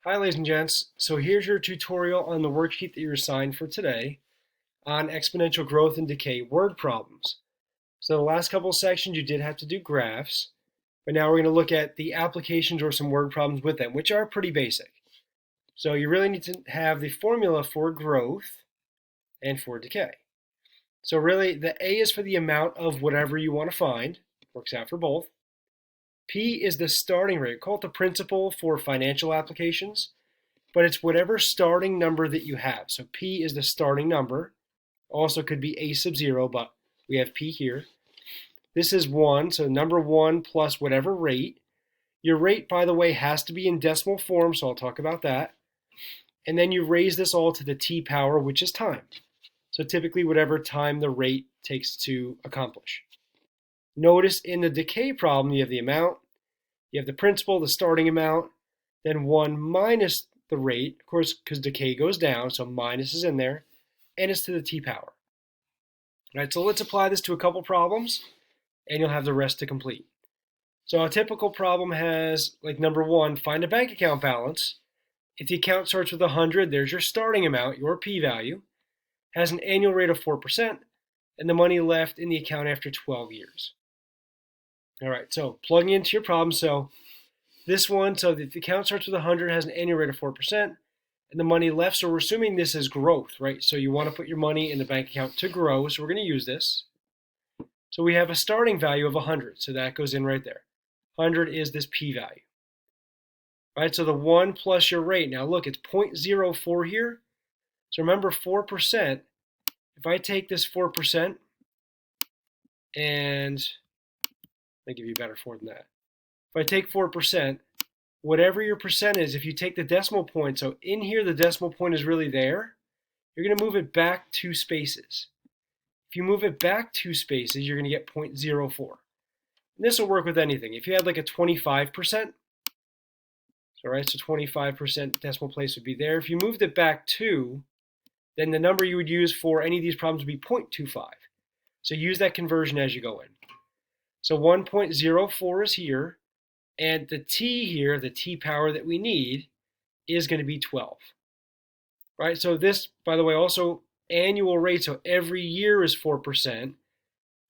Hi ladies and gents, so here's your tutorial on the worksheet that you're assigned for today on exponential growth and decay word problems. So the last couple of sections you did have to do graphs, but now we're going to look at the applications or some word problems with them, which are pretty basic. So you really need to have the formula for growth and for decay. So really the A is for the amount of whatever you want to find, works out for both. P is the starting rate, call it the principal for financial applications. But it's whatever starting number that you have. So P is the starting number. Also could be A sub 0, but we have P here. This is 1, so number 1 plus whatever rate. Your rate, by the way, has to be in decimal form, so I'll talk about that. And then you raise this all to the T power, which is time. So typically whatever time the rate takes to accomplish. Notice in the decay problem, you have the amount, you have the principal, the starting amount, then 1 minus the rate, of course, because decay goes down, so minus is in there, and it's to the T power. All right, so let's apply this to a couple problems, and you'll have the rest to complete. So a typical problem has, like number 1, find a bank account balance. If the account starts with 100, there's your starting amount, your P value, has an annual rate of 4%, and the money left in the account after 12 years. All right, so plugging into your problem, so this one, so the account starts with 100, has an annual rate of 4%, and the money left, so we're assuming this is growth, right? So you want to put your money in the bank account to grow, so we're going to use this. So we have a starting value of 100, so that goes in right there. 100 is this P value. All right, so the 1 plus your rate. Now look, it's 0.04 here. So remember 4%. If I take this 4% and let me give you a better 4 than that. If I take 4%, whatever your percent is, if you take the decimal point, so in here the decimal point is really there, you're going to move it back 2 spaces. If you move it back 2 spaces, you're going to get 0.04. And this will work with anything. If you had like a 25%, so 25% decimal place would be there. If you moved it back 2, then the number you would use for any of these problems would be 0.25. So use that conversion as you go in. So 1.04 is here. And the T here, the T power that we need, is going to be 12. Right? So this, by the way, also annual rate, so every year is 4%.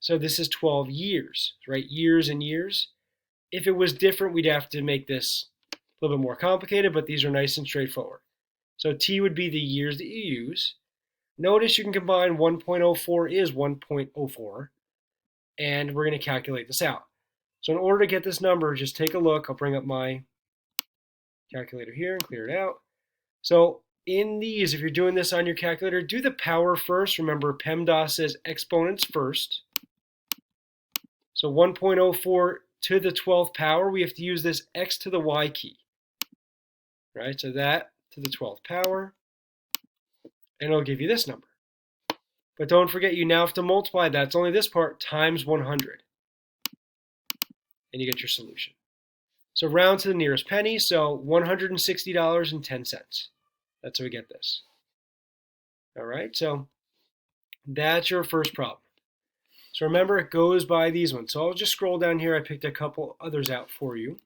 So this is 12 years, right? Years and years. If it was different, we'd have to make this a little bit more complicated, but these are nice and straightforward. So T would be the years that you use. Notice you can combine 1.04 is 1.04, and we're going to calculate this out. So in order to get this number, just take a look. I'll bring up my calculator here and clear it out. So in these, if you're doing this on your calculator, do the power first. Remember, PEMDAS says exponents first. So 1.04 to the 12th power, we have to use this x to the y key. Right, so that to the 12th power, and it'll give you this number. But don't forget, you now have to multiply that. It's only this part times 100. And you get your solution. So round to the nearest penny, so $160.10. That's how we get this. All right, so that's your first problem. So remember, it goes by these ones. So I'll just scroll down here. I picked a couple others out for you.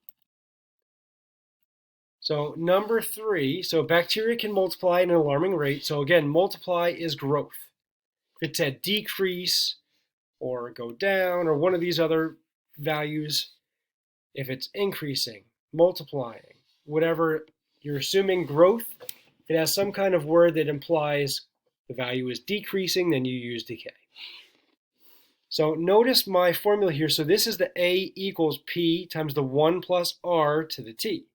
So number 3, so bacteria can multiply at an alarming rate. So again, multiply is growth. If it said decrease or go down or one of these other values, if it's increasing, multiplying, whatever you're assuming growth, it has some kind of word that implies the value is decreasing, then you use decay. So notice my formula here. So this is the A equals P times the 1 plus R to the T.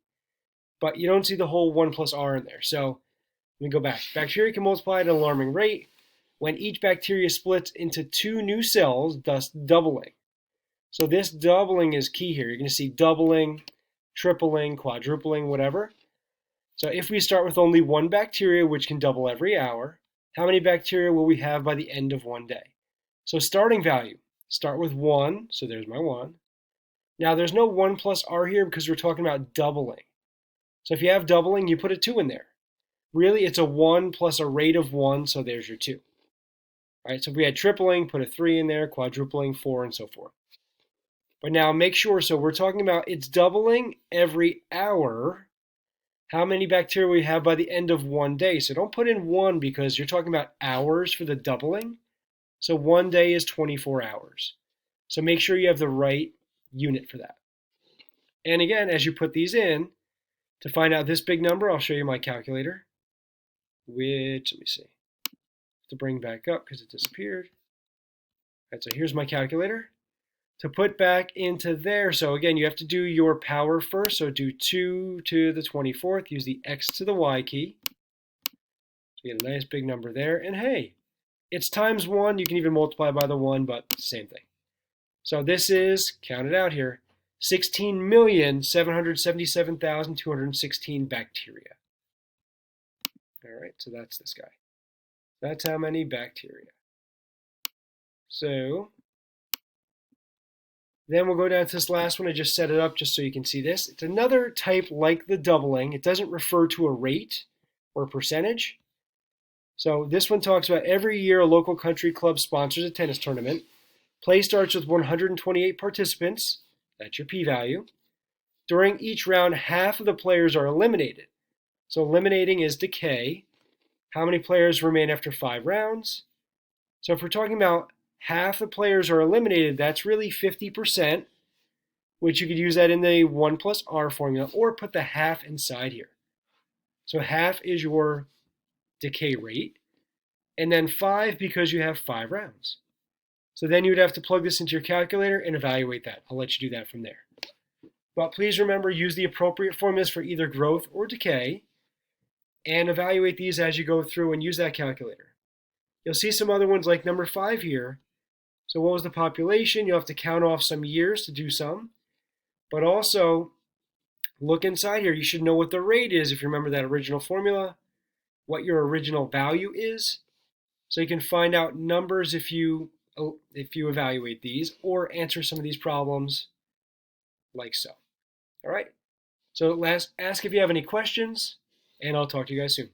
But you don't see the whole 1 plus R in there. So let me go back. Bacteria can multiply at an alarming rate when each bacteria splits into 2 new cells, thus doubling. So this doubling is key here. You're going to see doubling, tripling, quadrupling, whatever. So if we start with only 1 bacteria, which can double every hour, how many bacteria will we have by the end of 1 day? So starting value, start with 1, so there's my 1. Now there's no 1 plus R here because we're talking about doubling. So if you have doubling, you put a 2 in there. Really, it's a 1 plus a rate of 1, so there's your 2. All right, so if we had tripling, put a 3 in there, quadrupling, 4, and so forth. But now make sure, so we're talking about it's doubling every hour, how many bacteria we have by the end of one day. So don't put in 1 because you're talking about hours for the doubling. So 1 day is 24 hours. So make sure you have the right unit for that. And again, as you put these in, to find out this big number, I'll show you my calculator, which, let me see, to bring back up because it disappeared. All right, so here's my calculator. To put back into there, so again, you have to do your power first. So do 2 to the 24th, use the X to the Y key. So you get a nice big number there. And hey, it's times 1. You can even multiply by the 1, but it's the same thing. So this is, count it out here, 16,777,216 bacteria. All right, so that's this guy. That's how many bacteria. So then we'll go down to this last one. I just set it up just so you can see this. It's another type like the doubling. It doesn't refer to a rate or a percentage. So this one talks about every year a local country club sponsors a tennis tournament. Play starts with 128 participants. That's your p-value. During each round, half of the players are eliminated. So eliminating is decay. How many players remain after 5 rounds? So if we're talking about half the players are eliminated, that's really 50%, which you could use that in the 1 plus R formula, or put the half inside here. So half is your decay rate, and then 5 because you have 5 rounds. So then you would have to plug this into your calculator and evaluate that. I'll let you do that from there. But please remember, use the appropriate formulas for either growth or decay, and evaluate these as you go through and use that calculator. You'll see some other ones like number 5 here. So what was the population? You'll have to count off some years to do some. But also, look inside here. You should know what the rate is if you remember that original formula, what your original value is. So you can find out numbers if you evaluate these or answer some of these problems like so. All right. So ask if you have any questions, and I'll talk to you guys soon.